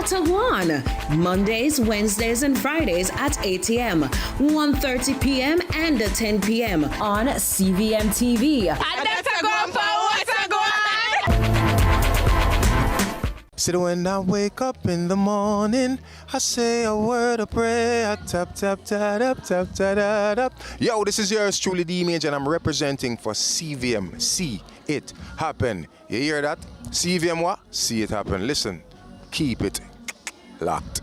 Watagwan. Mondays, Wednesdays, and Fridays at 8 a.m., 1:30 p.m., and 10 p.m. on CVM TV. So when I wake up in the morning, I say a word of prayer. Tap, tap, tap, tap, tap, tap, tap. Yo, this is yours truly, The Image, and I'm representing for CVM. See it happen. You hear that? CVM what? See it happen. Listen, keep it locked.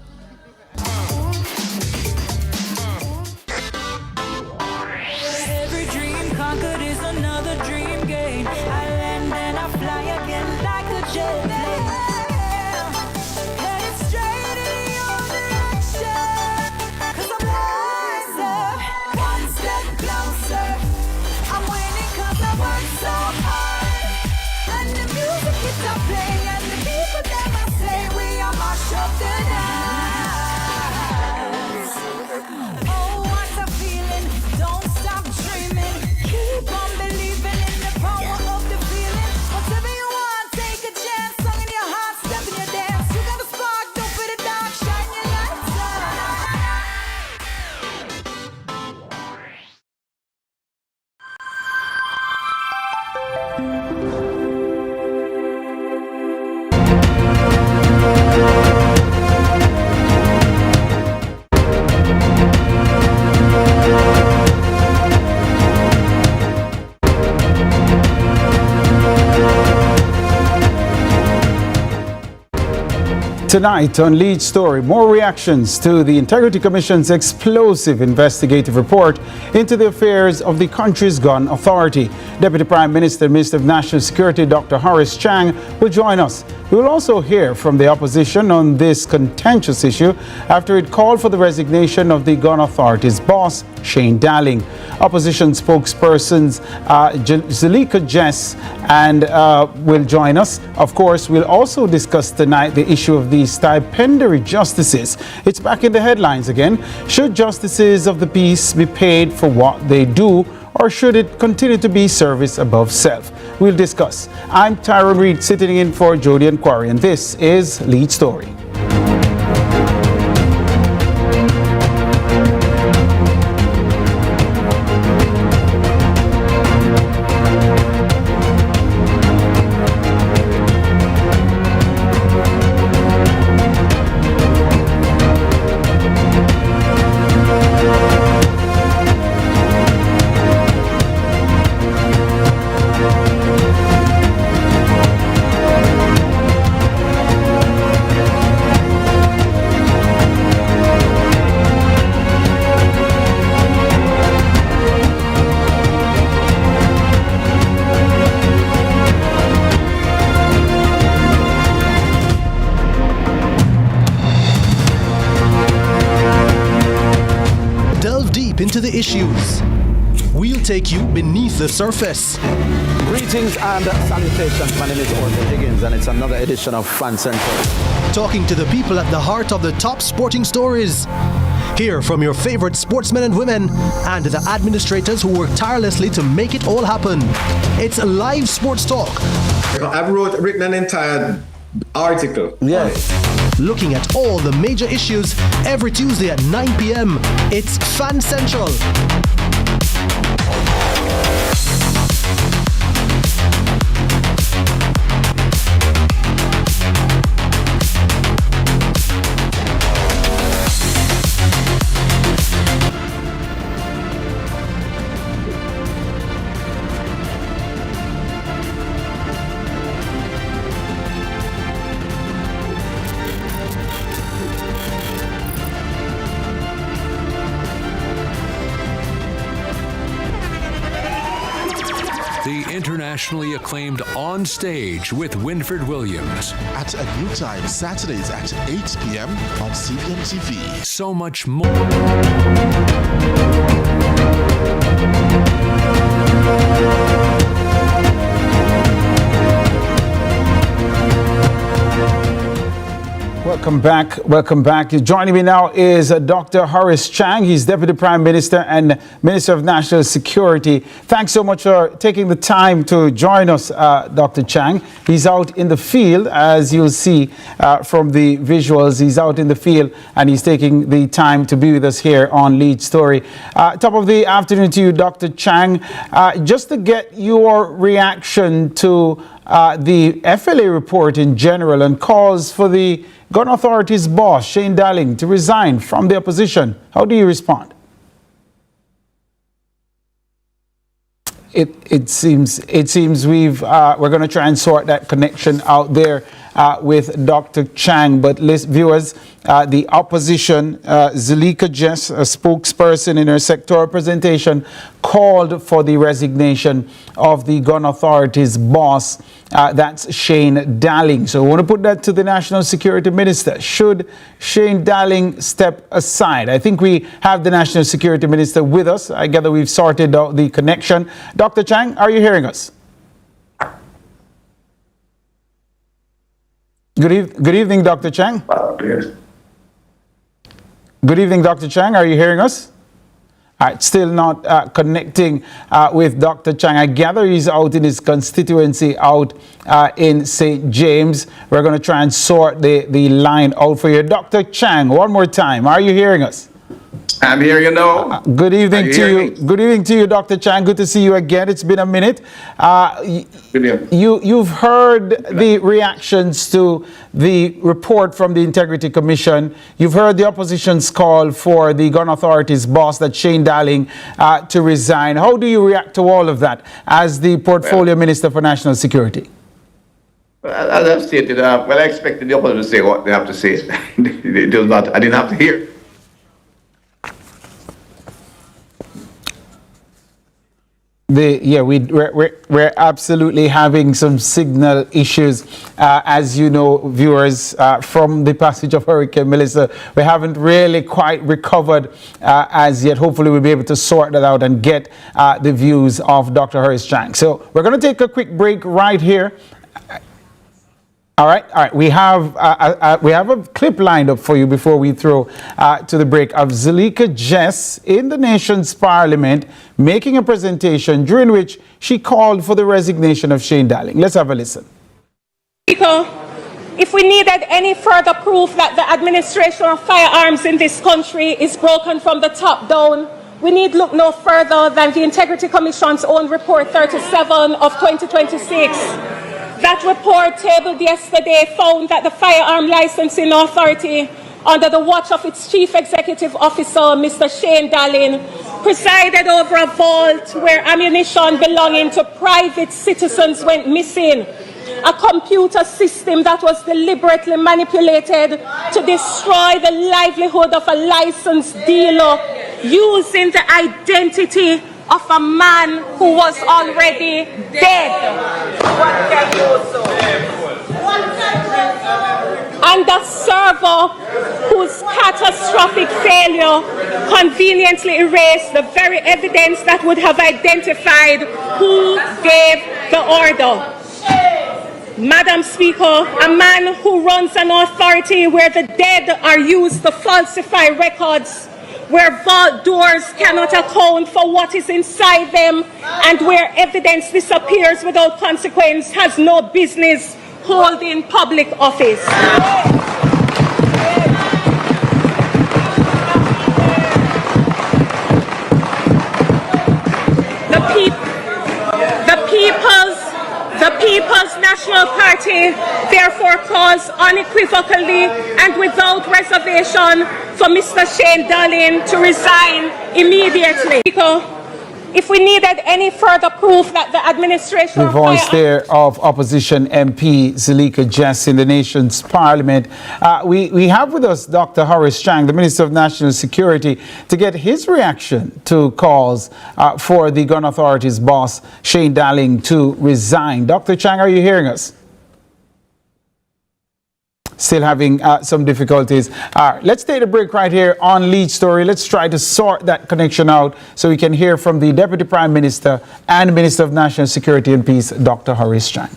Every dream conquered is another dream game. I land and I fly again like a jet plane. Headed straight in your direction. 'Cause I'm wiser, one step closer. I'm winning 'cause I work so hard. And the music keeps on playing, and the people that I say we are mash up the night. Oh, what a feeling! Don't stop dreaming. Keep on believing in the power of the feeling. Whatever you want, take a chance. Song in your heart, step in your dance. You got a spark, don't put it down. Shine your lights Tonight on Lead Story, more reactions to the Integrity Commission's explosive investigative report into the affairs of the country's gun authority. Deputy Prime Minister, Minister of National Security, Dr. Horace Chang, will join us. We will also hear from the opposition on this contentious issue after it called for the resignation of the gun authority's boss, Shane Dalling. Opposition spokespersons Zalika Jess and will join us. Of course, we'll also discuss tonight the issue of the stipendiary justices. It's back in the headlines again. Should justices of the peace be paid for what they do, or should it continue to be service above self? We'll discuss. I'm Tyrone Reed, sitting in for Jody and Quarry, and this is Lead Story. Into the issues. We'll take you beneath the surface. Greetings and salutations. My name is Orville Higgins, and it's another edition of Fan Central. Talking to the people at the heart of the top sporting stories. Hear from your favorite sportsmen and women and the administrators who work tirelessly to make it all happen. It's live sports talk. I've written an entire article. Yes. Looking at all the major issues every Tuesday at 9 p.m. It's Fan Central. The internationally acclaimed On Stage with Winford Williams. At a new time, Saturdays at 8 p.m. on CVM TV. So much more. Welcome back. Welcome back. Joining me now is Dr. Horace Chang. He's Deputy Prime Minister and Minister of National Security. Thanks so much for taking the time to join us, Dr. Chang. He's out in the field, as you'll see from the visuals. He's out in the field and he's taking the time to be with us here on Lead Story. Top of the afternoon to you, Dr. Chang. Just to get your reaction to the FLA report in general and calls for the Gun Authority's boss, Shane Darling, to resign from the opposition. How do you respond? It seems we're going to try and sort that connection out there with Dr. Chang. But viewers, the opposition, Zulika Jess, a spokesperson in her sectoral presentation, called for the resignation of the Gun Authority's boss. That's Shane Darling. So I want to put that to the National Security Minister. Should Shane Darling step aside? I think we have the National Security Minister with us. I gather we've sorted out the connection. Dr. Chang, are you hearing us? Good evening, Dr. Chang. Good evening, Dr. Chang. Are you hearing us? All right, still not connecting with Dr. Chang. I gather he's out in his constituency out in St. James. We're going to try and sort the line out for you. Dr. Chang, one more time. Are you hearing us? I'm here, you know. Good evening to you. Good evening to you, Dr. Chang. Good to see you again. It's been a minute. You've heard the reactions to the report from the Integrity Commission. You've heard the opposition's call for the Gun Authority's boss, that Shane Darling, to resign. How do you react to all of that as the Portfolio Minister for National Security? As I've stated, I expected the opposition to say what they have to say. I didn't have to hear. We're absolutely having some signal issues, as you know, viewers, from the passage of Hurricane Melissa. We haven't really quite recovered as yet. Hopefully we'll be able to sort that out and get the views of Dr. Horace Chang. So we're going to take a quick break right here. All right. We have a clip lined up for you before we throw to the break of Zulika Jess in the nation's parliament making a presentation during which she called for the resignation of Shane Darling. Let's have a listen. If we needed any further proof that the administration of firearms in this country is broken from the top down, we need look no further than the Integrity Commission's own report 37 of 2026. That report tabled yesterday found that the Firearm Licensing Authority, under the watch of its Chief Executive Officer, Mr. Shane Darling, presided over a vault where ammunition belonging to private citizens went missing. A computer system that was deliberately manipulated to destroy the livelihood of a licensed dealer using the identity of a man who was already dead. And a server whose catastrophic failure conveniently erased the very evidence that would have identified who gave the order. Madam Speaker, a man who runs an authority where the dead are used to falsify records, where vault doors cannot account for what is inside them, and where evidence disappears without consequence, has no business holding public office. The People's National Party therefore calls unequivocally and without reservation for Mr. Shane Darling to resign immediately. If we needed any further proof that the administration... The voice there of opposition MP Zulika Jess in the nation's parliament. We have with us Dr. Horace Chang, the Minister of National Security, to get his reaction to calls for the Gun Authority's boss, Shane Darling, to resign. Dr. Chang, are you hearing us? Still having some difficulties. Let's take a break right here on Lead Story. Let's try to sort that connection out so we can hear from the Deputy Prime Minister and Minister of National Security and Peace, Dr. Horace Chang.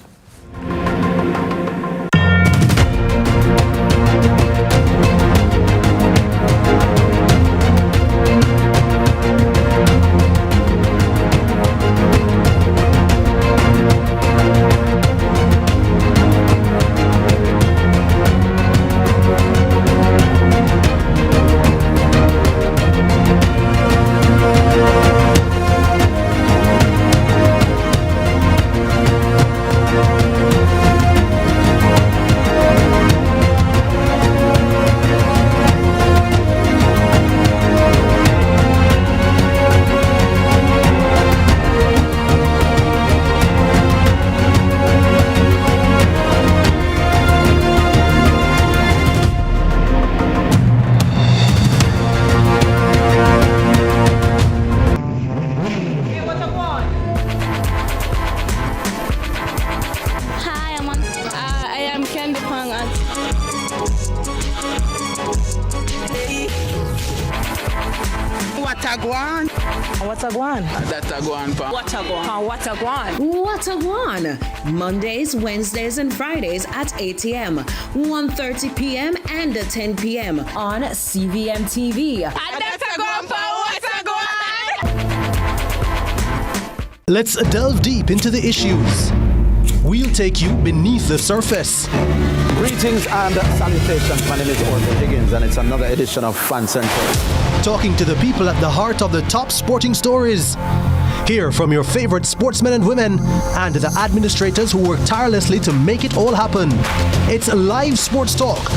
What a guan? What a guan? That's a guan pa. What a guan? What a guan? What a guan? Mondays, Wednesdays, and Fridays at 8 a.m., 1:30 p.m., and 10 p.m. on CVM TV. That's a guan pa. What a guan? Let's delve deep into the issues. We'll take you beneath the surface. Greetings and salutations. My name is Horace Chang, and it's another edition of Fan Central. Talking to the people at the heart of the top sporting stories. Hear from your favorite sportsmen and women and the administrators who work tirelessly to make it all happen. It's live sports talk.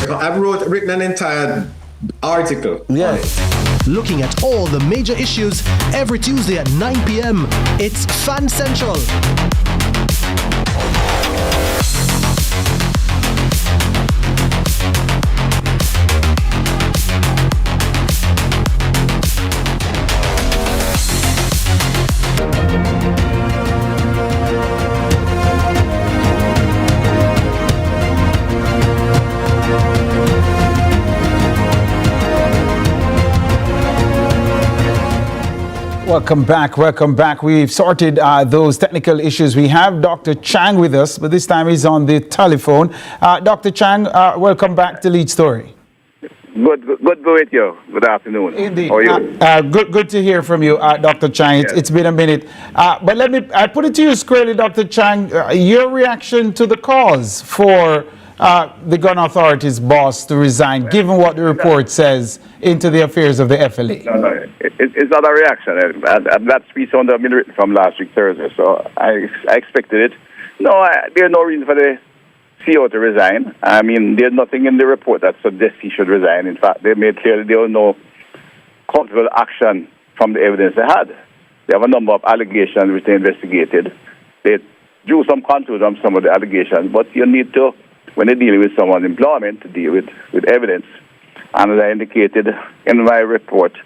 I've written an entire article. Yes. Looking at all the major issues every Tuesday at 9 p.m. It's Fan Central. Welcome back. We've sorted those technical issues. We have Dr. Chang with us, but this time he's on the telephone. Dr. Chang, welcome back to Lead Story. Good to be with you. Good afternoon. Indeed. How are you? Good to hear from you, Dr. Chang. It's been a minute. But I put it to you squarely, Dr. Chang, your reaction to the cause for the gun authority's boss to resign, given what the report says into the affairs of the FLA. No, it's not a reaction. That speech on the written from last week Thursday, so I expected it. No, there's no reason for the CEO to resign. I mean, there's nothing in the report that suggests he should resign. In fact, they made clear that there was no culpable action from the evidence they had. They have a number of allegations which they investigated. They drew some conclusions on some of the allegations, but you need to, when they're dealing with someone's employment, to deal with evidence. And as I indicated in my report,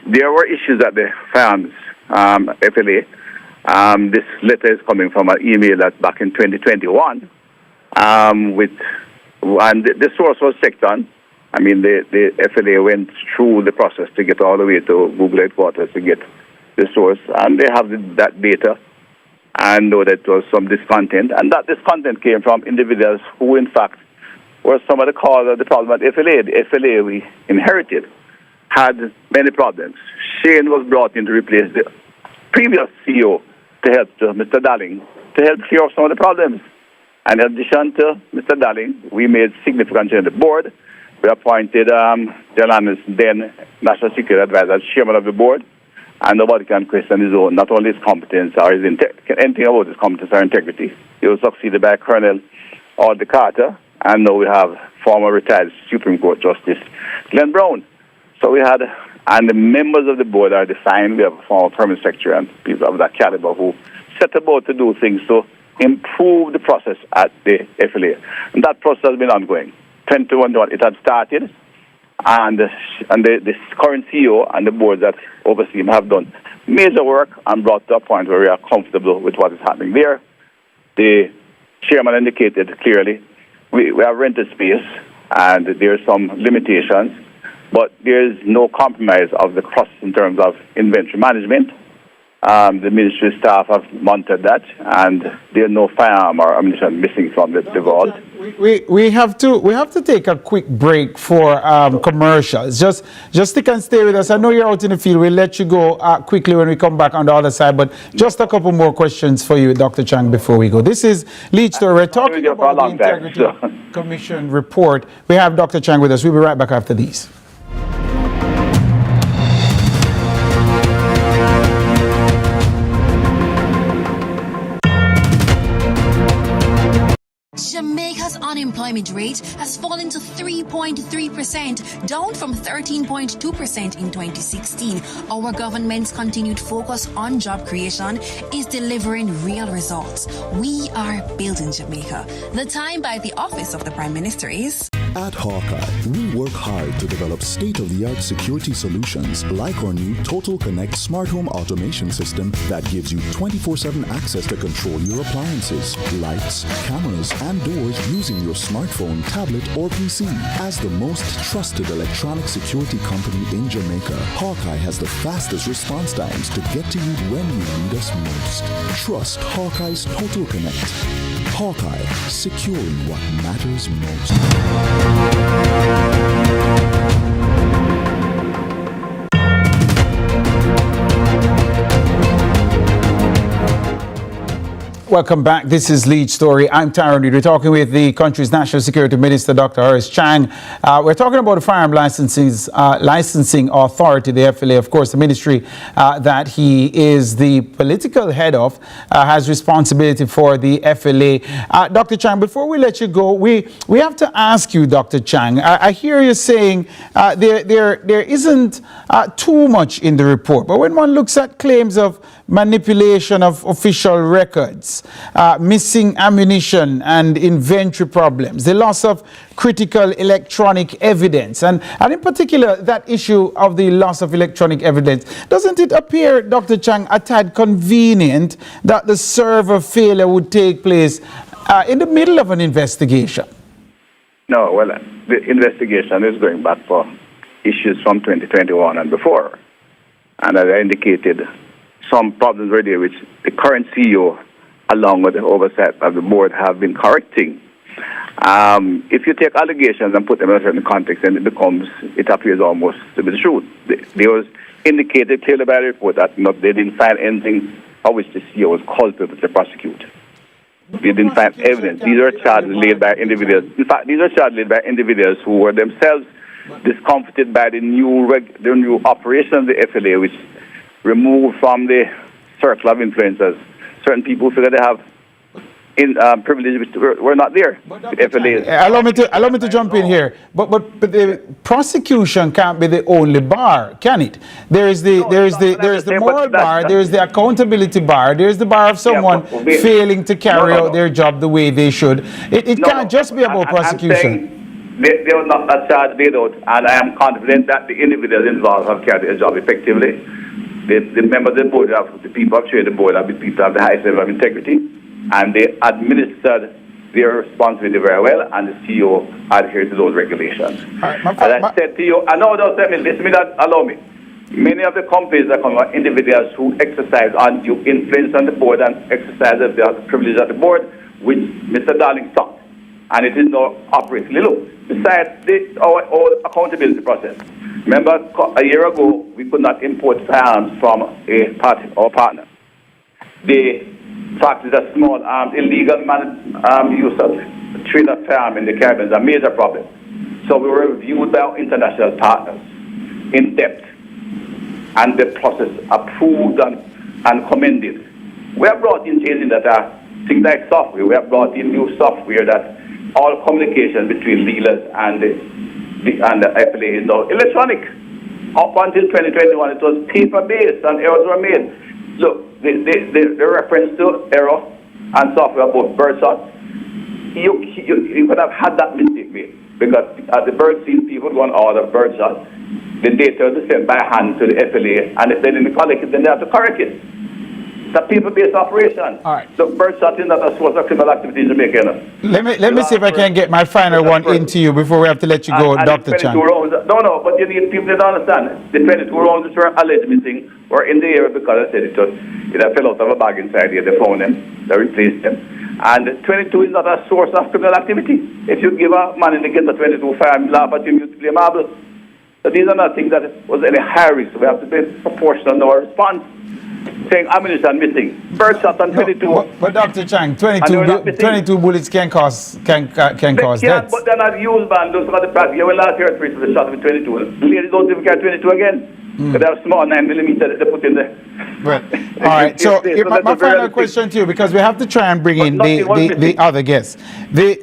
there were issues at the firearms FLA. This letter is coming from an email that's back in 2021, and the source was Secton. I mean, the FLA went through the process to get all the way to Google headquarters to get the source, and they have that data. And know that there was some discontent, and that discontent came from individuals who, in fact, were some of the cause of the problem at FLA. The FLA we inherited had many problems. Shane was brought in to replace the previous CEO to help Mr. Darling to help clear up some of the problems. And in addition to Mr. Darling, we made significant change in the board. We appointed John Anderson, then National Security Advisor, as chairman of the board. And nobody can question his own, not only his competence or his anything about his competence or integrity. He was succeeded by Colonel Alder Carter, and now we have former retired Supreme Court Justice Glenn Brown. So we had, and the members of the board are defined. We have a former permanent secretary and people of that caliber who set about to do things to improve the process at the FLA. And that process has been ongoing. 2021, it had started. And the current CEO and the board that oversee him have done major work and brought to a point where we are comfortable with what is happening there. The chairman indicated clearly we have rented space and there are some limitations, but there is no compromise of the costs in terms of inventory management. The ministry staff have monitored that, and there are no firearm or ammunition missing from the vault. We have to take a quick break for commercials. Just stick and stay with us. I know you're out in the field. We'll let you go quickly when we come back on the other side, but just a couple more questions for you, Dr. Chang, before we go. This is Lead Story. We're talking about the Integrity Commission report. We have Dr. Chang with us. We'll be right back after these. Jamaica's unemployment rate has fallen to 3.3%, down from 13.2% in 2016. Our government's continued focus on job creation is delivering real results. We are building Jamaica. The time by the Office of the Prime Minister is... At Hawkeye, we work hard to develop state-of-the-art security solutions like our new Total Connect smart home automation system that gives you 24/7 access to control your appliances, lights, cameras, and doors using your your smartphone, tablet, or PC. As the most trusted electronic security company in Jamaica, Hawkeye has the fastest response times to get to you when you need us most. Trust Hawkeye's Total Connect. Hawkeye, securing what matters most. Welcome back. This is Lead Story. I'm Tyrone Reid. We're talking with the country's National Security Minister, Dr. Horace Chang. We're talking about the Firearm Licensing Authority, the FLA, of course, the ministry that he is the political head of, has responsibility for the FLA. Dr. Chang, before we let you go, we have to ask you, Dr. Chang, I hear you saying there isn't too much in the report, but when one looks at claims of manipulation of official records, missing ammunition and inventory problems, the loss of critical electronic evidence, and in particular that issue of the loss of electronic evidence, doesn't it appear, Dr. Chang, a tad convenient that the server failure would take place in the middle of an investigation? No, well, the investigation is going back for issues from 2021 and before. And as I indicated, some problems were there which the current CEO, along with the oversight of the board, have been correcting. If you take allegations and put them in a certain context, then it appears almost to be the truth. There was indicated clearly by the report that they didn't find anything of which the CEO was culpable to prosecute. They didn't find evidence. These are charges laid by individuals. In fact, these are charges laid by individuals who were themselves discomforted by the new operation of the FLA, which removed from the circle of influencers certain people feel that they have privileges which were not there. The FLA. Allow me to jump in here. But the prosecution can't be the only bar, can it? There is the moral bar, there is the accountability bar, there is the bar of someone failing to carry out their job the way they should. It can't just be about prosecution. They were not a charge laid out, and I am confident that the individuals involved have carried their job effectively. The members of the board, the people who trained the board, have been people of the highest level of integrity, and they administered their responsibility very well, and the CEO adhered to those regulations. As I said to you, allow me. Many of the companies that come are individuals who exercise undue influence on the board and exercise the privilege of the board, which Mr. Darling stopped, and it is now operating low. Besides our accountability process. Remember, a year ago, we could not import firearms from our partner. The fact is that small illegal use of trade of firearms in the Caribbean is a major problem. So we were reviewed by our international partners in depth, and the process approved and commended. We have brought in changes that are things like software. We have brought in new software that all communication between dealers and the FLA is now electronic. Up until 2021, it was paper-based and errors were made. Look, the reference to error and software about bird shots, you could have had that mistake made, because at the bird scene, people go and order bird shots. The data was sent by hand to the FLA, and if they didn't collect it, then they have to correct it. It's a people-based operation. All right. So bird shot is not a source of criminal activity in Jamaica. Let me see if I can get my final one into you before we have to let you go, Dr. Chang. No, but you need people to understand. The 22 rounds which were alleged missing were in the air because I said it fell out of a bag inside here. They found them, they replaced them. And 22 is not a source of criminal activity. If you give a man in the gate a 22 fire and laugh at him, you claim marble. So these are not things that was any high risk. So we have to be proportional in our response. Saying ammunition missing, bird shot on 22. But Dr. Chang, 22 bullets can cause death. But they're not used, man. Those are the practice. You will last year for the shot with 22. The ladies don't even carry 22 again. But they have small 9mm that they put in there. Well, all right. So my final question to you, because we have to try and bring in the other guests.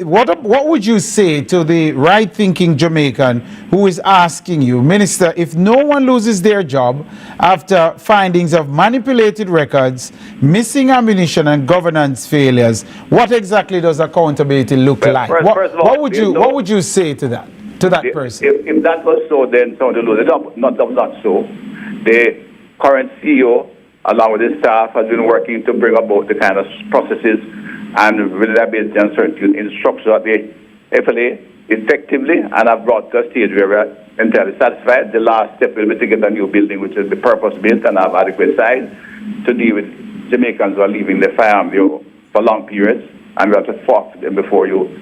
What would you say to the right-thinking Jamaican who is asking you, Minister, if no one loses their job after findings of manipulated records, missing ammunition, and governance failures, what exactly does accountability look like? What would you say to that? To that person. If that was so, then someone will lose the job. Not so. The current CEO, along with his staff, has been working to bring about the kind of processes and reliability and certainty in structure that the FLA effectively and have brought to a stage where we are entirely satisfied. The last step will be to get a new building which will be purpose-built and have adequate size to deal with Jamaicans who are leaving the firearm for long periods, and we have to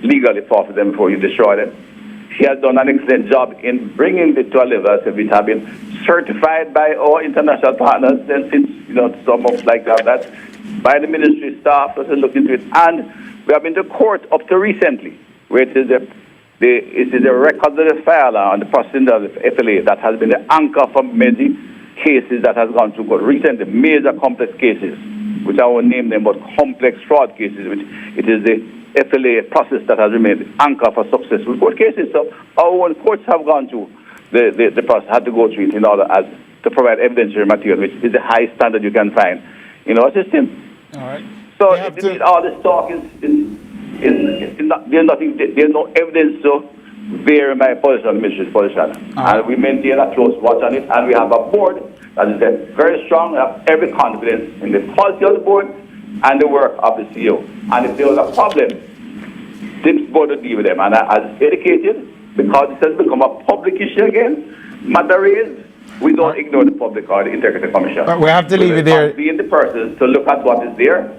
legally forfeit them before you destroy them. He has done an excellent job in bringing it to a level which have been certified by our international partners, and since some of that by the ministry staff that look into it, and we have been to court up to recently, where it is the record of the firearm and the processing of the FLA that has been the anchor for many cases that has gone through court. Recently, major complex cases, which I won't name them, but complex fraud cases, which it is the FLA process that has remained the anchor for successful court cases. So our own courts have gone through the process, had to go through it in order to provide evidentiary material, which is the highest standard you can find in our system. All right. So all this talk there's no evidence to vary my position on the ministry's position. And we maintain a close watch on it, and we have a board that is very strong. We have every confidence in the policy of the board and the work of the CEO. And if there was a problem, this board will deal with them. And as educated, because this has become a public issue again, matter is, we don't ignore the public or the Integrity Commission. We have to leave it there. Being the person to look at what is there.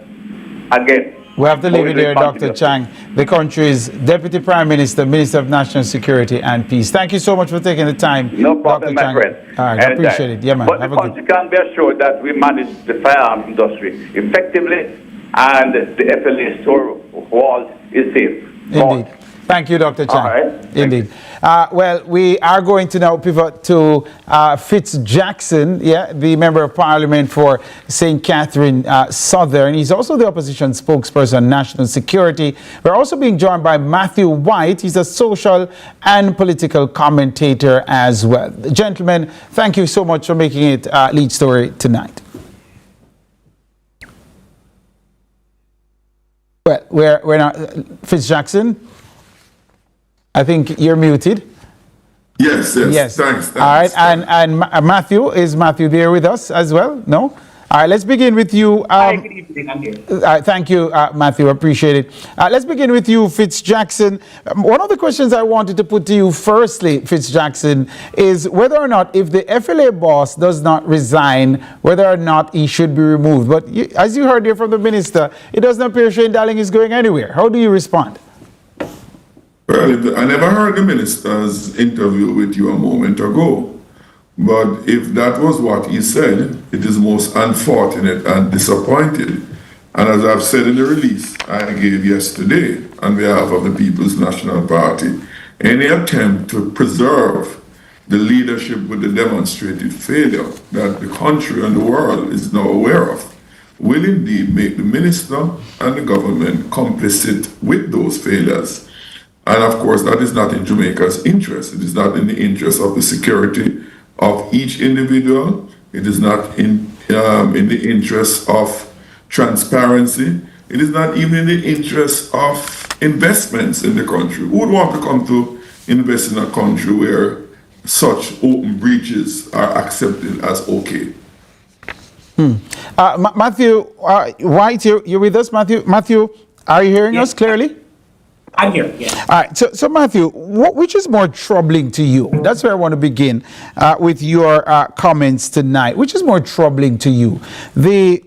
Again, we have to leave it there, Dr. Chang, the country's Deputy Prime Minister, Minister of National Security and Peace. Thank you so much for taking the time. No problem, Dr. my friend. All right, I appreciate it. Yeah, man. But the country can be assured that we manage the firearms industry effectively, and the FLA store wall is safe. Indeed. Thank you, Dr. Chang. All right. Indeed. Well, we are going to now pivot to Fitz Jackson, the Member of Parliament for St. Catherine Southern. He's also the opposition spokesperson on national security. We're also being joined by Matthew White. He's a social and political commentator as well. Gentlemen, thank you so much for making it lead story tonight. Well, we're not Fitz Jackson. I think you're muted. Yes. Thanks. All right, and Matthew, is Matthew there with us as well? No? All right, let's begin with you. Hi, good evening. I'm here. Thank you, Matthew. Appreciate it. Let's begin with you, Fitz Jackson. One of the questions I wanted to put to you firstly, Fitz Jackson, is whether or not if the FLA boss does not resign, whether or not he should be removed. But as you heard here from the minister, it doesn't appear Shane Darling is going anywhere. How do you respond? Well, I never heard the minister's interview with you a moment ago, but if that was what he said, it is most unfortunate and disappointing. And as I've said in the release I gave yesterday on behalf of the People's National Party, any attempt to preserve the leadership with the demonstrated failure that the country and the world is now aware of will indeed make the minister and the government complicit with those failures. And of course, that is not in Jamaica's interest. It is not in the interest of the security of each individual. It is not in the interest of transparency. It is not even in the interest of investments in the country. Who would want to come to invest in a country where such open breaches are accepted as okay? Matthew White, you're with us, Matthew? Matthew, are you hearing us clearly? I'm here, yeah. All right, so Matthew, which is more troubling to you? That's where I want to begin with your comments tonight. Which is more troubling to you?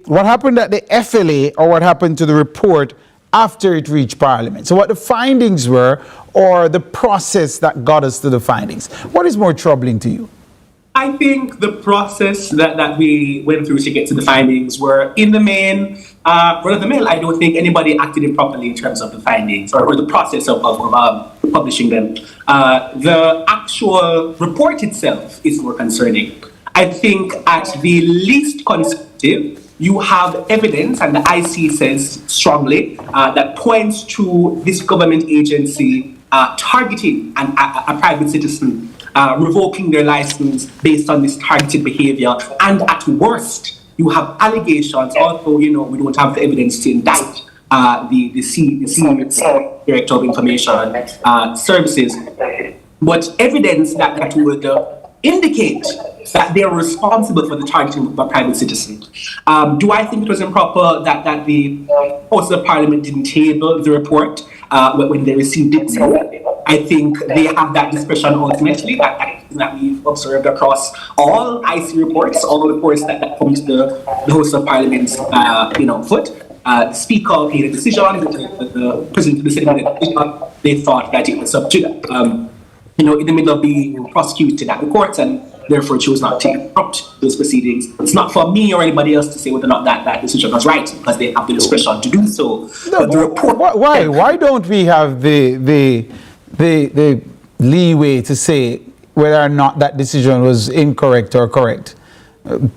What happened at the FLA or what happened to the report after it reached Parliament? So what the findings were or the process that got us to the findings? What is more troubling to you? I think the process that we went through to get to the findings were, in the main, run-of-the-mill. I don't think anybody acted improperly in terms of the findings or the process of publishing them. The actual report itself is more concerning. I think at the least conservative, you have evidence, and the IC says strongly, that points to this government agency targeting a private citizen, revoking their license based on this targeted behavior. And at worst, you have allegations, although, we don't have the evidence to indict the senior director of information services, but evidence that would indicate that they are responsible for the targeting of a private citizen. Do I think it was improper that the House of Parliament didn't table the report? when they received it. So I think they have that discretion ultimately. That we've observed across all IC reports, all reports that come to the House of Parliament's foot. The Speaker made a decision, the President of the Senate made a decision. They thought that it was up to in the middle of being prosecuted at the courts, and therefore chose not to interrupt those proceedings. It's not for me or anybody else to say whether or not that decision was right, because they have the discretion to do so. No, but the report, why don't we have the leeway to say whether or not that decision was incorrect or correct?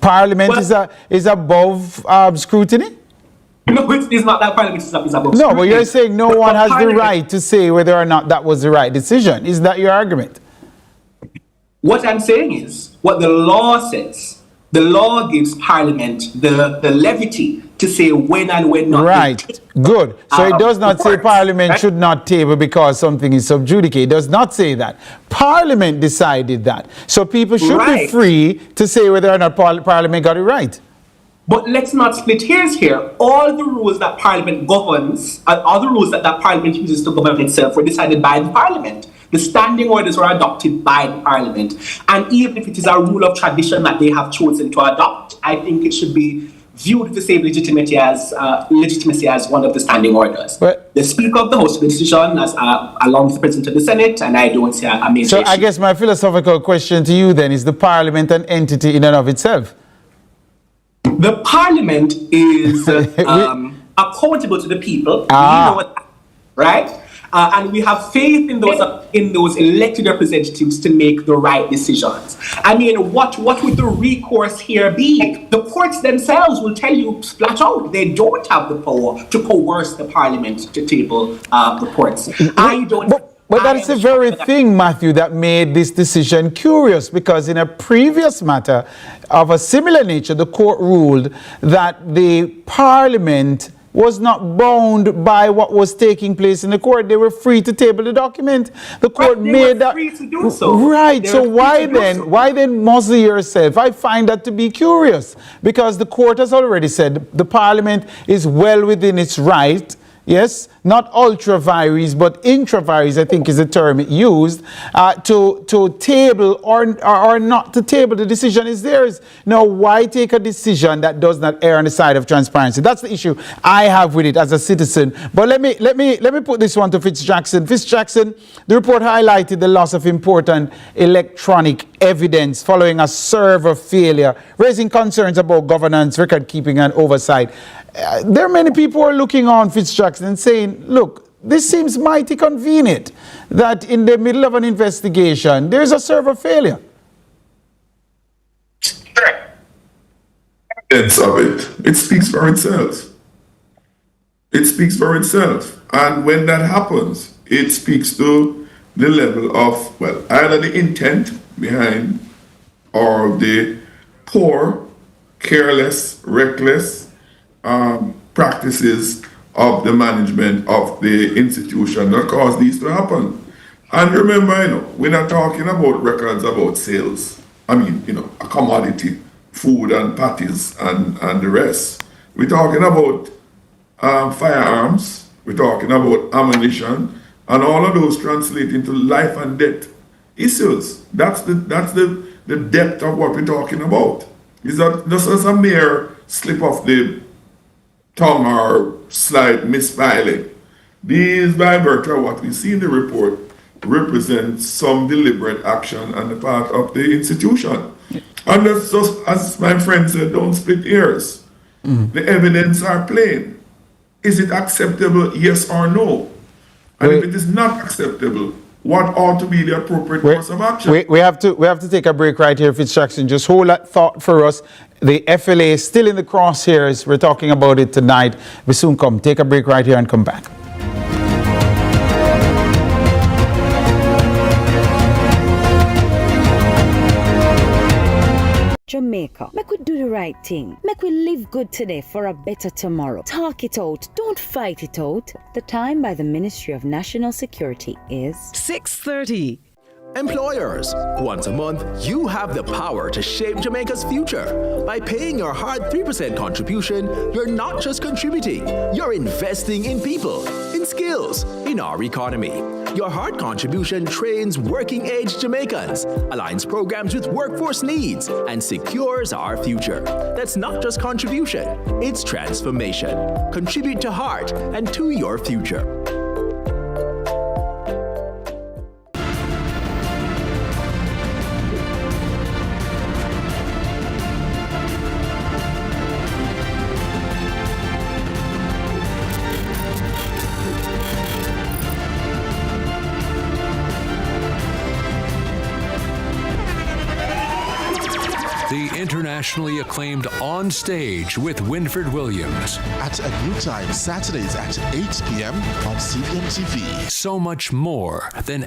Parliament is above scrutiny? No, it's not that Parliament is above scrutiny. No, but you're saying no one has the right to say whether or not that was the right decision. Is that your argument? What I'm saying is, what the law says, the law gives Parliament the levity to say when and when not. Right, good. So it does not say Parliament should not table because something is sub judice. It does not say that. Parliament decided that. So people should be free to say whether or not Parliament got it right. But let's not split hairs here. All the rules that Parliament governs, all the rules that Parliament uses to govern itself were decided by the Parliament. The standing orders were adopted by the Parliament. And even if it is a rule of tradition that they have chosen to adopt, I think it should be viewed with the same legitimacy as one of the standing orders. But the Speaker of the House took the decision along with the President of the Senate, and I don't see a major issue. I guess my philosophical question to you then is, the Parliament an entity in and of itself? The Parliament is accountable to the people. We know what, right? And we have faith in those elected representatives to make the right decisions. I mean, what would the recourse here be? The courts themselves will tell you flat out they don't have the power to coerce the Parliament to table reports. But that's the very thing, Matthew, that made this decision curious, because in a previous matter of a similar nature, the court ruled that the Parliament was not bound by what was taking place in the court. They were free to table the document. The court made that free to do so. Right. So why then muzzle yourself? I find that to be curious, because the court has already said the Parliament is well within its right. Yes, not ultra vires, but intra vires, I think is the term it used, to table or not to table. The decision is theirs. Now, why take a decision that does not err on the side of transparency? That's the issue I have with it as a citizen. But let me put this one to Fitzjackson. Fitzjackson, the report highlighted the loss of important electronic evidence following a server failure, raising concerns about governance, record keeping, and oversight. There are many people who are looking on Fitzjackson and saying, look, this seems mighty convenient that in the middle of an investigation, there's a server failure. Evidence of it speaks for itself. It speaks for itself. And when that happens, it speaks to the level of, well, either the intent behind or the poor, careless, reckless practices of the management of the institution that caused these to happen. And remember, we're not talking about records about sales. I mean, a commodity, food and patties and the rest. We're talking about firearms, we're talking about ammunition, and all of those translate into life and death issues. That's the depth of what we're talking about. Is that just as a mere slip of the tongue or slight misfiling? These, by virtue of what we see in the report, represent some deliberate action on the part of the institution. And that's just, as my friend said, don't split hairs. The evidence are plain. Is it acceptable, yes or no? And if it is not acceptable, what ought to be the appropriate course of action? We have to take a break right here, Fitzjackson. Just hold that thought for us. The FLA is still in the crosshairs. We're talking about it tonight. We soon come. Take a break right here and come back. Jamaica, make we do the right thing. Make we live good today for a better tomorrow. Talk it out. Don't fight it out. The time by the Ministry of National Security is 6:30. Employers, once a month, you have the power to shape Jamaica's future. By paying your hard 3% contribution, you're not just contributing, you're investing in people. in skills in our economy. Your heart contribution trains working-age Jamaicans, aligns programs with workforce needs, and secures our future. That's not just contribution, it's transformation. Contribute to heart and to your future. The internationally acclaimed On Stage with Winfred Williams. At a new time, Saturdays at 8 p.m. on CVM TV. So much more than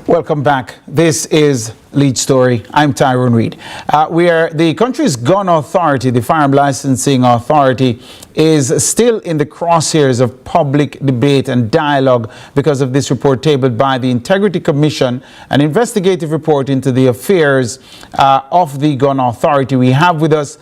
Welcome back. This is Lead Story. I'm Tyrone Reed. The country's gun authority, the Firearm Licensing Authority, is still in the crosshairs of public debate and dialogue because of this report tabled by the Integrity Commission, an investigative report into the affairs of the gun authority. We have with us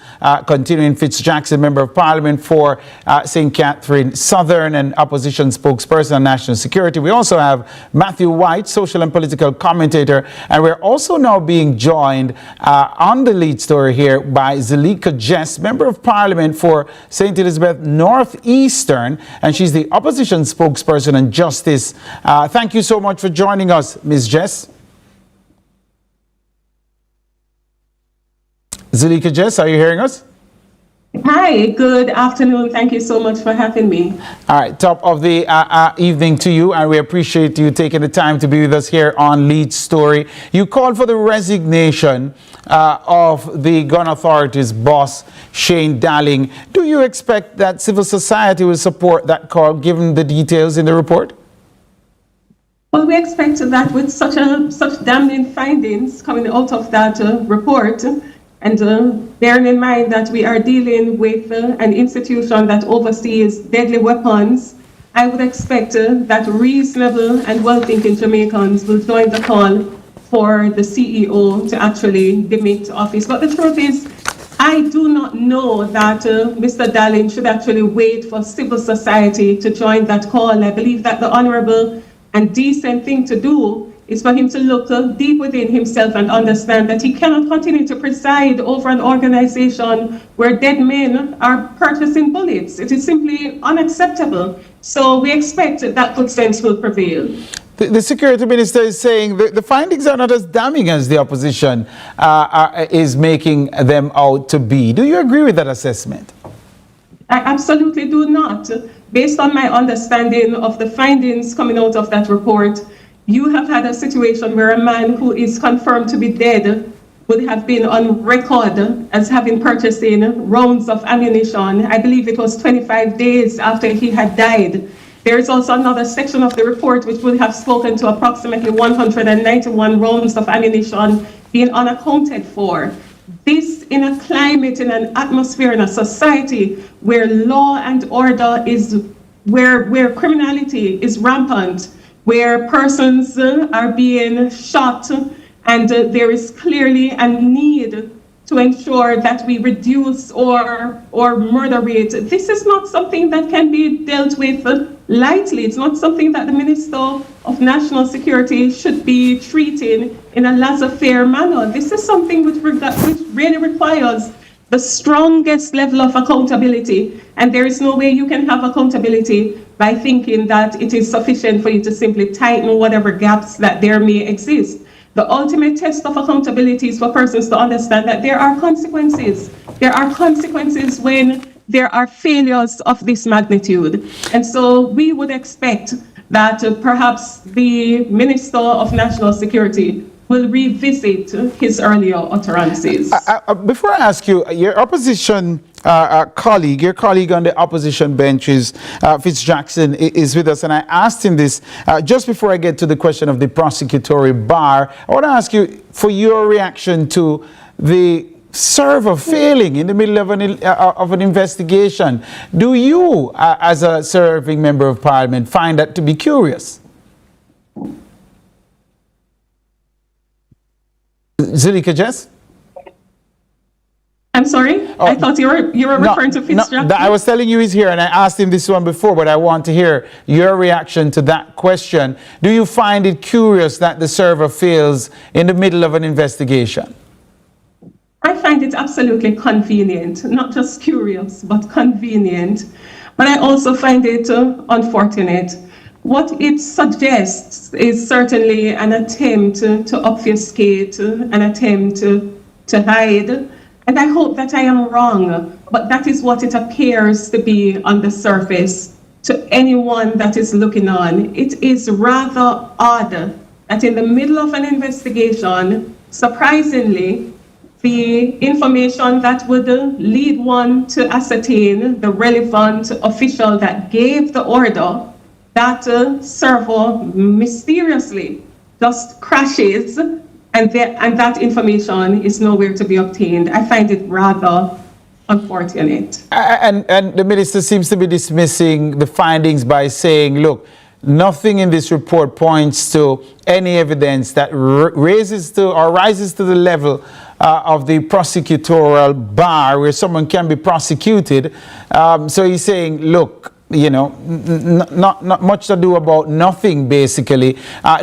continuing Fitzjackson, Member of Parliament for St. Catherine Southern and opposition spokesperson on national security. We also have Matthew White, social and political commentator, and we're also now being joined on the Lead Story here by Zalika Jess, Member of Parliament for St. Elizabeth Northeastern, and she's the opposition spokesperson on justice. Thank you so much for joining us, Ms. Jess. Zalika Jess, are you hearing us? Hi, good afternoon. Thank you so much for having me. All right, top of the evening to you, and we appreciate you taking the time to be with us here on Lead Story. You called for the resignation of the gun authority's boss, Shane Dalling. Do you expect that civil society will support that call, given the details in the report? Well, we expect that with such damning findings coming out of that report, and bearing in mind that we are dealing with an institution that oversees deadly weapons, I would expect that reasonable and well-thinking Jamaicans will join the call for the CEO to actually demit office. But the truth is, I do not know that Mr. Dalling should actually wait for civil society to join that call. I believe that the honorable and decent thing to do is for him to look deep within himself and understand that he cannot continue to preside over an organization where dead men are purchasing bullets. It is simply unacceptable. So we expect that good sense will prevail. The security minister is saying the findings are not as damning as the opposition is making them out to be. Do you agree with that assessment? I absolutely do not. Based on my understanding of the findings coming out of that report, you have had a situation where a man who is confirmed to be dead would have been on record as having purchasing rounds of ammunition. I believe it was 25 days after he had died. There is also another section of the report which would have spoken to approximately 191 rounds of ammunition being unaccounted for. This in a climate, in an atmosphere, in a society where law and order is, where criminality is rampant, where persons are being shot, and there is clearly a need to ensure that we reduce or murder rate. This is not something that can be dealt with lightly. It's not something that the Minister of National Security should be treating in a laissez-faire manner. This is something which really requires the strongest level of accountability, and there is no way you can have accountability by thinking that it is sufficient for you to simply tighten whatever gaps that there may exist. The ultimate test of accountability is for persons to understand that there are consequences. There are consequences when there are failures of this magnitude. And so we would expect that perhaps the Minister of National Security will revisit his earlier utterances. Before I ask you, your opposition colleague on the opposition benches, Fitzjackson, is with us, and I asked him this just before I get to the question of the prosecutory bar. I want to ask you for your reaction to the server failing in the middle of an investigation. Do you, as a serving member of parliament, find that to be curious? Zulika Jess? I'm sorry? I thought you were referring to Fitzgerald. I was telling you he's here, and I asked him this one before, but I want to hear your reaction to that question. Do you find it curious that the server fails in the middle of an investigation? I find it absolutely convenient, not just curious, but convenient. But I also find it unfortunate. What it suggests is certainly an attempt to obfuscate, an attempt to hide. And I hope that I am wrong, but that is what it appears to be on the surface to anyone that is looking on. It is rather odd that in the middle of an investigation, surprisingly, the information that would lead one to ascertain the relevant official that gave the order, that server mysteriously just crashes, and that information is nowhere to be obtained. I find it rather unfortunate. And the minister seems to be dismissing the findings by saying, look, nothing in this report points to any evidence that rises to the level of the prosecutorial bar where someone can be prosecuted. So he's saying, look, you know, not much to do about nothing, basically.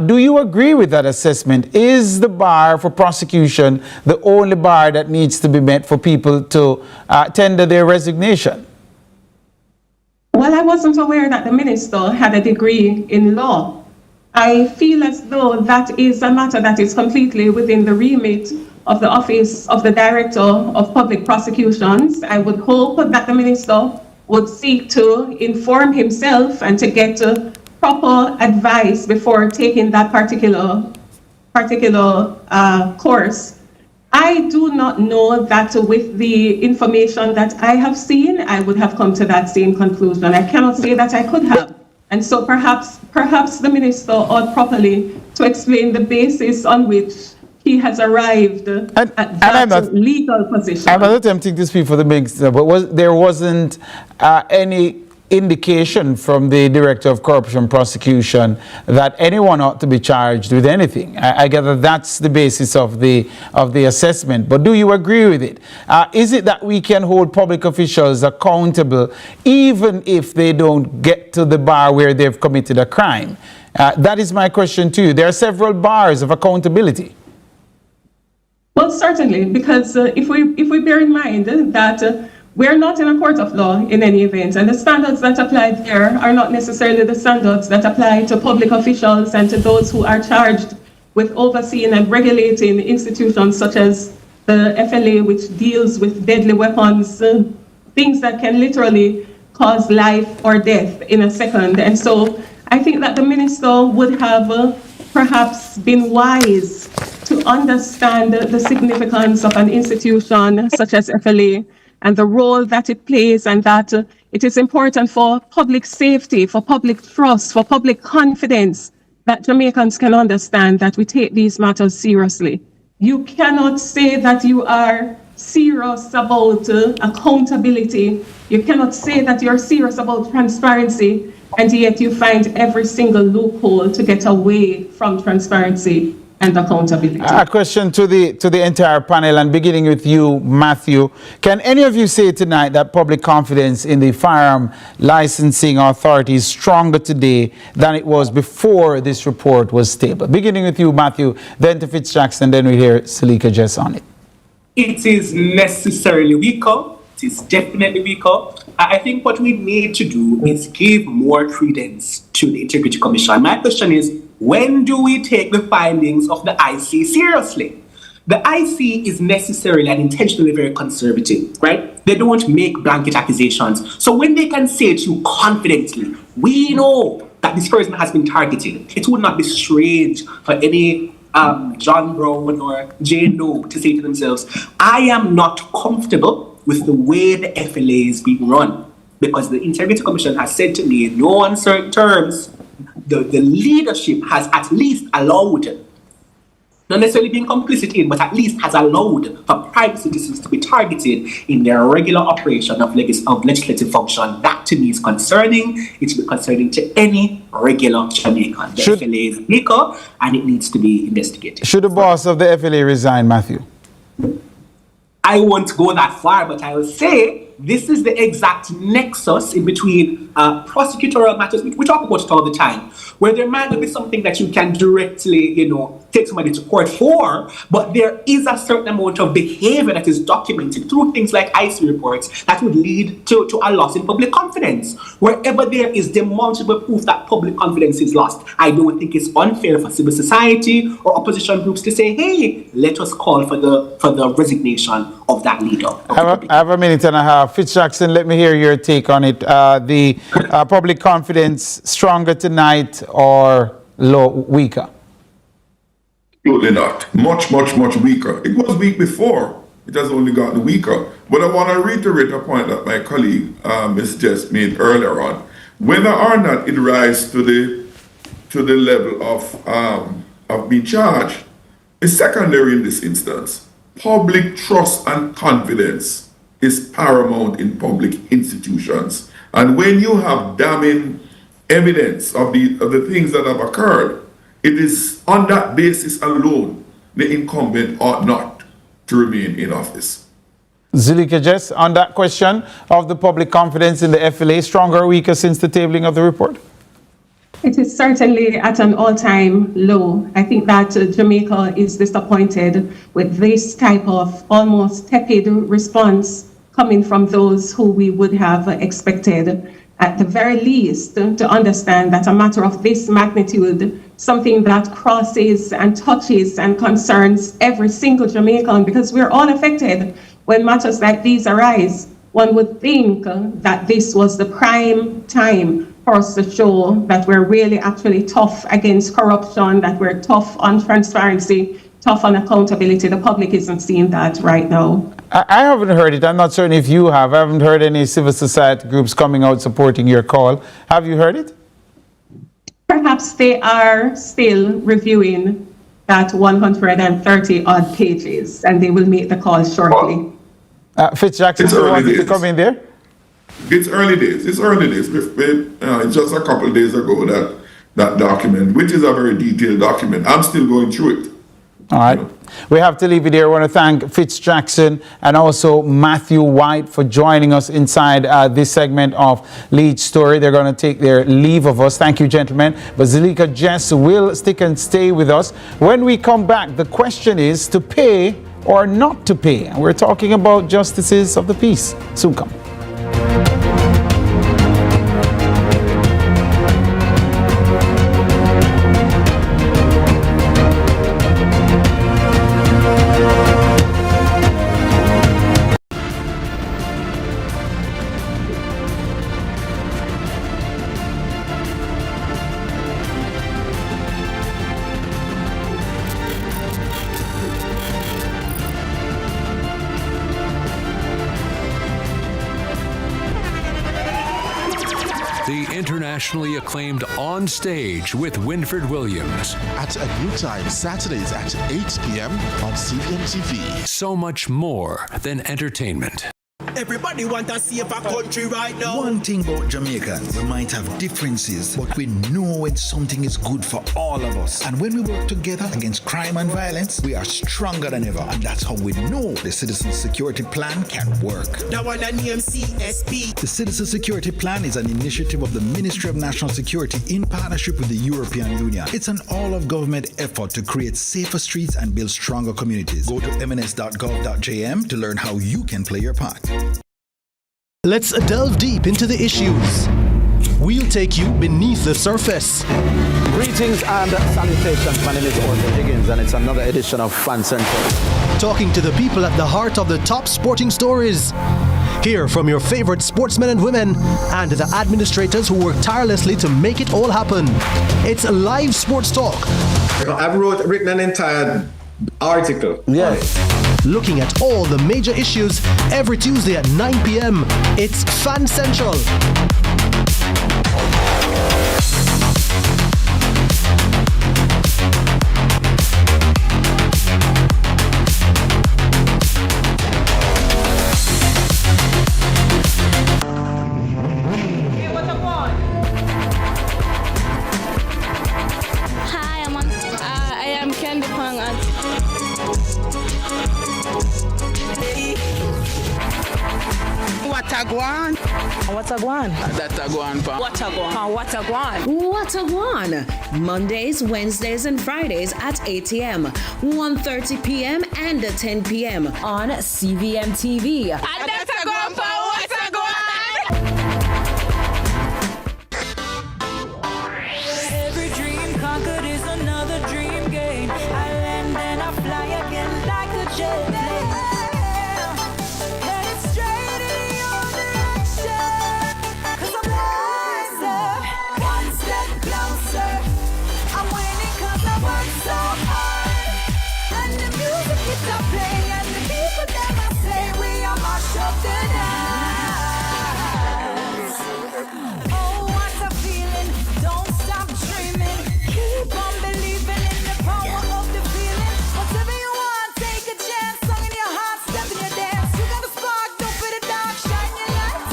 Do you agree with that assessment? Is the bar for prosecution the only bar that needs to be met for people to tender their resignation? Well, I wasn't aware that the minister had a degree in law. I feel as though that is a matter that is completely within the remit of the Office of the Director of Public Prosecutions. I would hope that the minister would seek to inform himself and to get proper advice before taking that particular course. I do not know that with the information that I have seen, I would have come to that same conclusion. I cannot say that I could have. And so perhaps the minister ought properly to explain the basis on which he has arrived at that legal position. I'm not attempting to speak for the minister, but there wasn't any indication from the Director of Corruption Prosecution that anyone ought to be charged with anything. I gather that's the basis of the assessment. But do you agree with it? Is it that we can hold public officials accountable even if they don't get to the bar where they've committed a crime? That is my question to you. There are several bars of accountability. Well, certainly, because if we bear in mind that we're not in a court of law in any event, and the standards that apply there are not necessarily the standards that apply to public officials and to those who are charged with overseeing and regulating institutions such as the FLA, which deals with deadly weapons, things that can literally cause life or death in a second. And so I think that the minister would have perhaps been wise to understand the significance of an institution such as FLA and the role that it plays, and that it is important for public safety, for public trust, for public confidence, that Jamaicans can understand that we take these matters seriously. You cannot say that you are serious about accountability. You cannot say that you're serious about transparency, and yet you find every single loophole to get away from transparency and accountability. A question to the entire panel, and beginning with you, Matthew. Can any of you say tonight that public confidence in the firearm licensing authority is stronger today than it was before this report was tabled? Beginning with you, Matthew, then to Fitzjackson, then we hear Zulika Jess on it. It is necessarily weaker. It is definitely weaker. I think what we need to do is give more credence to the Integrity Commission. My question is, when do we take the findings of the IC seriously? The IC is necessarily and intentionally very conservative, right? They don't make blanket accusations. So when they can say to you confidently, we know that this person has been targeted, it would not be strange for any John Brown or Jane Doe to say to themselves, I am not comfortable with the way the FLA is being run, because the Integrity Commission has said to me in no uncertain terms, the leadership has at least allowed not necessarily being complicit in, but at least has allowed for private citizens to be targeted in their regular operation of legislative function. That to me is concerning. It should be concerning to any regular Jamaican. The FLA is legal and it needs to be investigated. Should the boss of the FLA resign, Matthew? I won't go that far, but I will say this is the exact nexus in between prosecutorial matters. We talk about it all the time, where there might not be something that you can directly, take somebody to court for, but there is a certain amount of behavior that is documented through things like IC reports that would lead to a loss in public confidence. Wherever there is demonstrable proof that public confidence is lost, I don't think it's unfair for civil society or opposition groups to say, hey, let us call for the resignation of that leader. I have a minute and a half. Jackson, let me hear your take on it. The public confidence stronger tonight or weaker? Absolutely not. Much weaker. It was weak before. It has only gotten weaker. But I want to reiterate a point that my colleague, Ms. Jess, made earlier on. Whether or not it rises to the level of being charged is secondary in this instance. Public trust and confidence is paramount in public institutions. And when you have damning evidence of the things that have occurred, it is on that basis alone the incumbent ought not to remain in office. Zulika Jess, on that question of the public confidence in the FLA, stronger or weaker since the tabling of the report? It is certainly at an all-time low. I think that Jamaica is disappointed with this type of almost tepid response coming from those who we would have expected, at the very least, to understand that a matter of this magnitude, something that crosses and touches and concerns every single Jamaican, because we're all affected when matters like these arise. One would think that this was the prime time for us to show that we're really actually tough against corruption, that we're tough on transparency, tough on accountability. The public isn't seeing that right now. I haven't heard it. I'm not certain if you have. I haven't heard any civil society groups coming out supporting your call. Have you heard it? Perhaps they are still reviewing that 130 odd pages, and they will make the call shortly. Jackson, you wanted to come in there? It's early days. It's just a couple of days ago that document, which is a very detailed document. I'm still going through it. All right. We have to leave it here. I want to thank Fitz Jackson and also Matthew White for joining us inside this segment of Lead Story. They're going to take their leave of us. Thank you, gentlemen. But Zulika Jess will stick and stay with us. When we come back, the question is to pay or not to pay. And we're talking about justices of the peace. Soon come. Internationally acclaimed On Stage with Winfred Williams. At a new time, Saturdays at 8 p.m. on CVM TV. So much more than entertainment. Everybody want to see a country right now. One thing about Jamaicans, we might have differences, but we know when something is good for all of us. And when we work together against crime and violence, we are stronger than ever. And that's how we know the Citizen Security Plan can work. That one name CSP. The Citizen Security Plan is an initiative of the Ministry of National Security in partnership with the European Union. It's an all-of-government effort to create safer streets and build stronger communities. Go to mns.gov.jm to learn how you can play your part. Let's delve deep into the issues. We'll take you beneath the surface. Greetings and salutations. My name is Horace Chang, and it's another edition of Fan Central. Talking to the people at the heart of the top sporting stories. Hear from your favorite sportsmen and women and the administrators who work tirelessly to make it all happen. It's live sports talk. I've written an entire article. Yes. Looking at all the major issues every Tuesday at 9 p.m. It's Fan Central. What a go on? What a guan? That a go on, pa. What a guan? What a guan? What a guan? Mondays, Wednesdays, and Fridays at 8 a.m., 1:30 p.m., and 10 p.m. on CVM TV. And that a go on, pa. What a go on? Every dream conquered is another dream game. I land and I fly again like a jet plane. Headed straight in your direction. 'Cause I'm wiser, one step closer. I'm winning 'cause I work so hard. And the music keeps on playing, and the people never say we are mash up the dance. Oh, what a feeling! Don't stop dreaming. Keep on believing in the power of the feeling. Whatever you want, take a chance. Song in your heart, step in your dance. You got the spark, don't be the dark. Shine your lights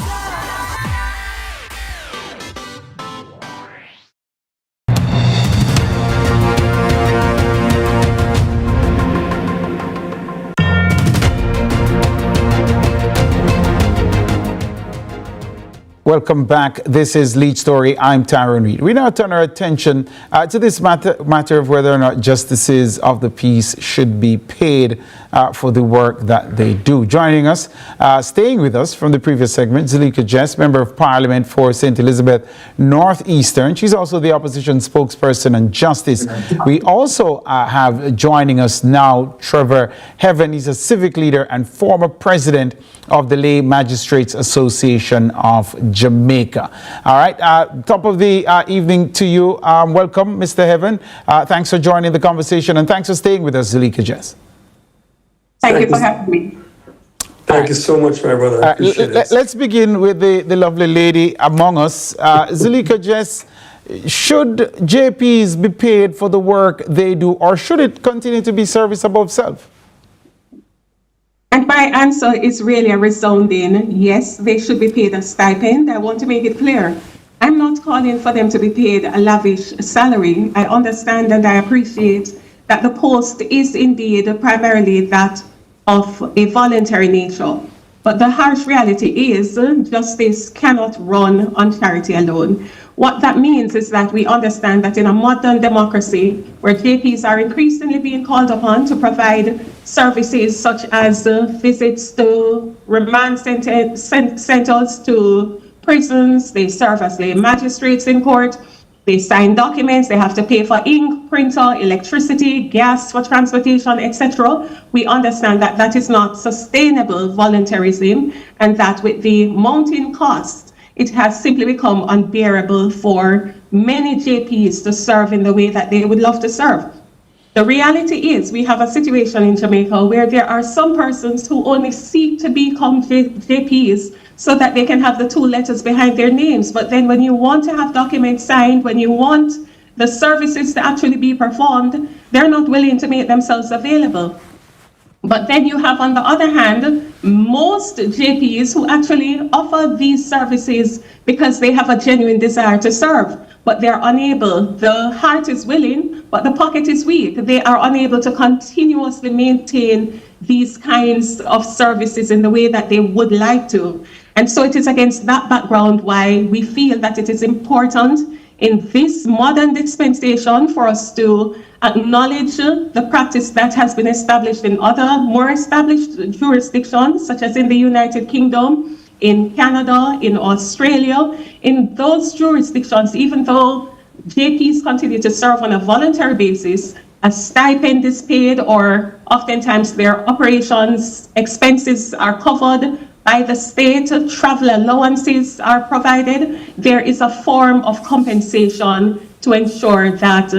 Welcome back. This is Lead Story. I'm Tyrone Reed. We now turn our attention to this matter of whether or not justices of the peace should be paid for the work that they do. Joining us, staying with us from the previous segment, Zuleika Jess, Member of Parliament for St. Elizabeth Northeastern. She's also the opposition spokesperson on justice. We also have joining us now Trevor Heaven. He's a civic leader and former president of the Lay Magistrates Association of Jamaica. All right, top of the evening to you. Welcome, Mr. Heaven. Thanks for joining the conversation, and thanks for staying with us, Zuleika Jess. Thank you for having me. Thank you so much, my brother. I appreciate it. Let's begin with the lovely lady among us. Zuleika Jess, should JPs be paid for the work they do, or should it continue to be service above self? And my answer is really a resounding yes, they should be paid a stipend. I want to make it clear. I'm not calling for them to be paid a lavish salary. I understand and I appreciate that the post is indeed primarily that of a voluntary nature. But the harsh reality is justice cannot run on charity alone. What that means is that we understand that in a modern democracy where JPs are increasingly being called upon to provide services such as visits to remand centers, to prisons, they serve as lay magistrates in court, they sign documents, they have to pay for ink, printer, electricity, gas for transportation, etc. We understand that that is not sustainable voluntarism, and that with the mounting costs, it has simply become unbearable for many JPs to serve in the way that they would love to serve. The reality is we have a situation in Jamaica where there are some persons who only seek to become JPs so that they can have the two letters behind their names. But then when you want to have documents signed, when you want the services to actually be performed, they're not willing to make themselves available. But then you have, on the other hand, most JPs who actually offer these services because they have a genuine desire to serve, but they're unable. The heart is willing, but the pocket is weak. They are unable to continuously maintain these kinds of services in the way that they would like to. And so it is against that background why we feel that it is important in this modern dispensation for us to acknowledge the practice that has been established in other more established jurisdictions, such as in the United Kingdom, in Canada, in Australia. In those jurisdictions, even though JPs continue to serve on a voluntary basis, a stipend is paid, or oftentimes their operations expenses are covered by the state, travel allowances are provided. There is a form of compensation to ensure that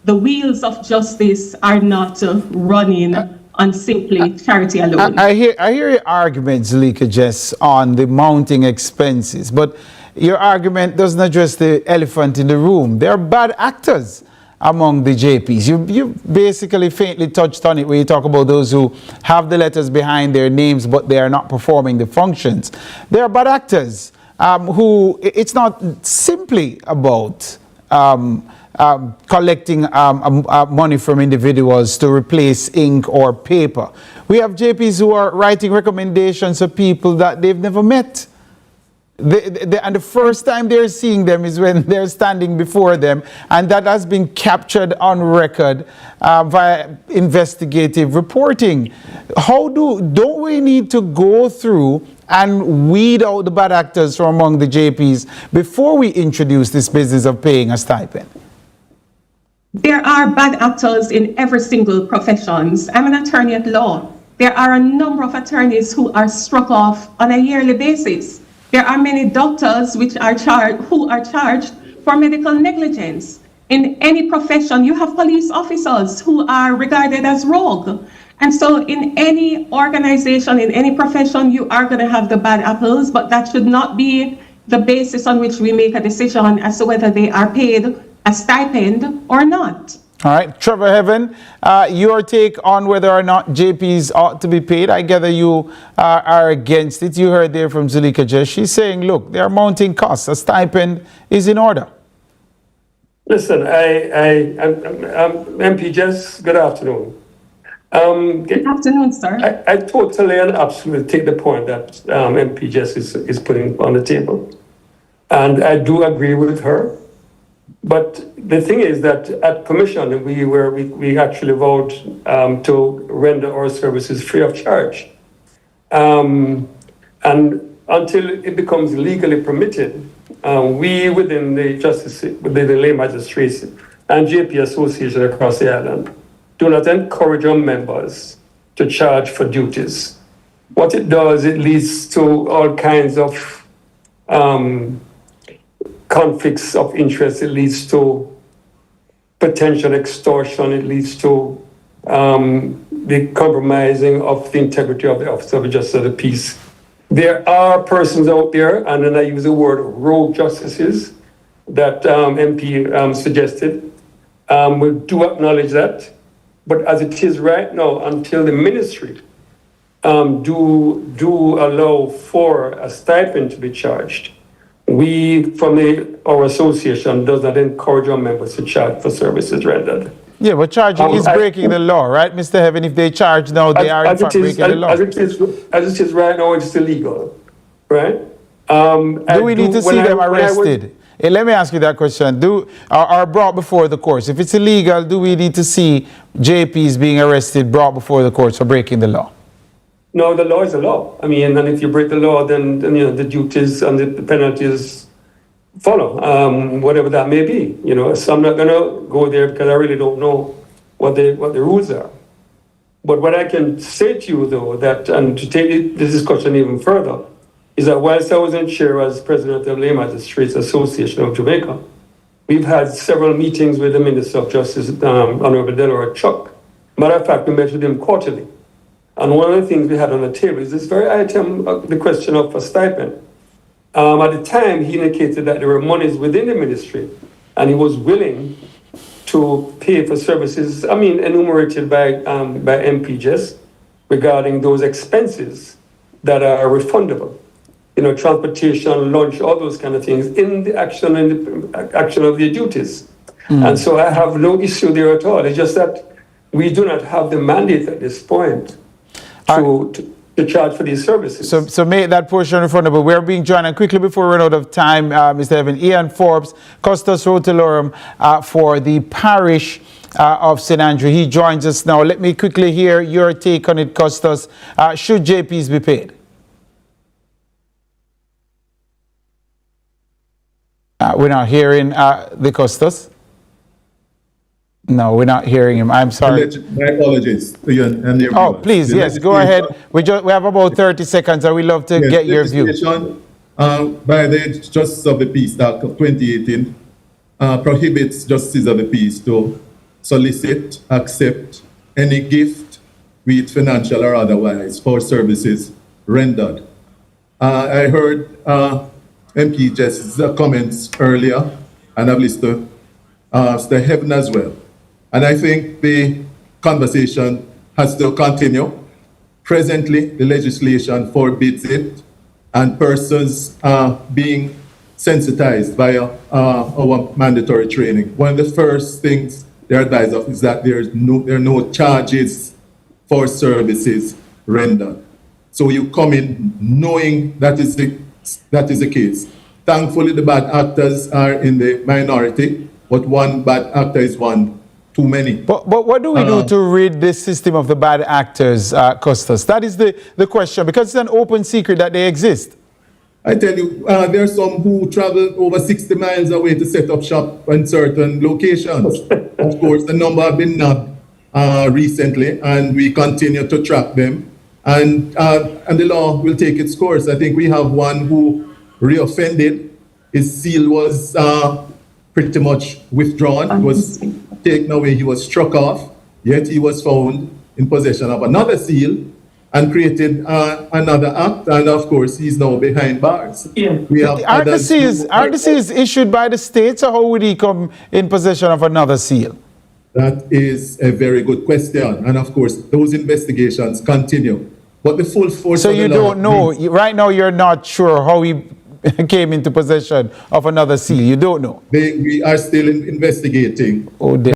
the wheels of justice are not running on simply charity alone. I hear your argument, Zuleika Jess, on the mounting expenses, but your argument doesn't address the elephant in the room. There are bad actors among the JPs. You basically faintly touched on it when you talk about those who have the letters behind their names, but they are not performing the functions. There are bad actors who, it's not simply about collecting money from individuals to replace ink or paper. We have JPs who are writing recommendations of people that they've never met. And the first time they're seeing them is when they're standing before them, and that has been captured on record via investigative reporting. Don't we need to go through and weed out the bad actors from among the JPs before we introduce this business of paying a stipend? There are bad actors in every single profession. I'm an attorney at law. There are a number of attorneys who are struck off on a yearly basis. There are many doctors who are charged for medical negligence. In any profession, you have police officers who are regarded as rogue. And so in any organization, in any profession, you are going to have the bad apples, but that should not be the basis on which we make a decision as to whether they are paid a stipend or not. All right, Trevor Heaven, your take on whether or not JPs ought to be paid. I gather you are against it. You heard there from Zulika Jess. She's saying, look, they're mounting costs. A stipend is in order. Listen, I'm MP Jess, good afternoon. Good afternoon, sir. I totally and absolutely take the point that MP Jess is putting on the table. And I do agree with her. But the thing is that at commission, we actually vowed to render our services free of charge. And until it becomes legally permitted, we within the lay magistrates and JP Association across the island do not encourage our members to charge for duties. What it does, it leads to all kinds of conflicts of interest. It leads to potential extortion. It leads to the compromising of the integrity of the Office of Justice of the Peace. There are persons out there, and then I use the word rogue justices that MP suggested. We do acknowledge that. But as it is right now, until the ministry do allow for a stipend to be charged, we, from our association, does not encourage our members to charge for services rendered. Yeah, but charging is breaking the law, right, Mr. Heaven? If they charge now, they are in fact breaking the law. As it is right now, it's illegal, right? Do we need to see them arrested? Let me ask you that question. Are brought before the courts? If it's illegal, do we need to see JPs being arrested, brought before the courts for breaking the law? No, the law is the law. I mean, and if you break the law, then the duties and the penalties follow, whatever that may be. So I'm not going to go there because I really don't know what the rules are. But what I can say to you, though, that, and to take this discussion even further, is that whilst I was in chair as president of the Lay Magistrates Association of Jamaica, we've had several meetings with the Minister of Justice, Honorable Delora Chuck. Matter of fact, we met with him quarterly. And one of the things we had on the table is this very item, the question of a stipend. At the time, he indicated that there were monies within the ministry, and he was willing to pay for services, enumerated by MP Jess, regarding those expenses that are refundable. Transportation, lunch, all those kind of things in the action of their duties. And so I have no issue there at all. It's just that we do not have the mandate at this point to charge for these services. So make that portion refundable. We're being joined, and quickly before we run out of time, Mr. Evan, Ian Forbes, Custos Rotulorum for the parish of St. Andrew. He joins us now. Let me quickly hear your take on it, Custos. Should JPs be paid? We're not hearing the Custos. No, we're not hearing him. I'm sorry. My apologies. Oh, please, yes, go ahead. We have about 30 seconds, and we'd love to get your view. By the Justice of the Peace Act of 2018 prohibits justices of the peace to solicit, accept any gift, be it financial or otherwise, for services rendered. I heard MP Jess's comments earlier, and I've listened to Mr. Heaven as well. And I think the conversation has to continue. Presently, the legislation forbids it, and persons are being sensitized by our mandatory training. One of the first things they're advised of is that there are no charges for services rendered. So you come in knowing that is the that is the case. Thankfully, the bad actors are in the minority, but one bad actor is one too many. But what do we do to rid this system of the bad actors, Custis? That is the question, because it's an open secret that they exist. I tell you, there are some who travel over 60 miles away to set up shop in certain locations. Of course, the number have been nabbed recently, and we continue to track them. And the law will take its course. I think we have one who reoffended. His seal was pretty much withdrawn. It was taken away. He was struck off. Yet he was found in possession of another seal and created another act. And of course, he's now behind bars. Yeah. Aren't the seals issued by the states, or how would he come in possession of another seal? That is a very good question. And of course, those investigations continue. But the full force so of the you law don't know. Right now, you're not sure how he came into possession of another seal. You don't know. We are still investigating. Oh,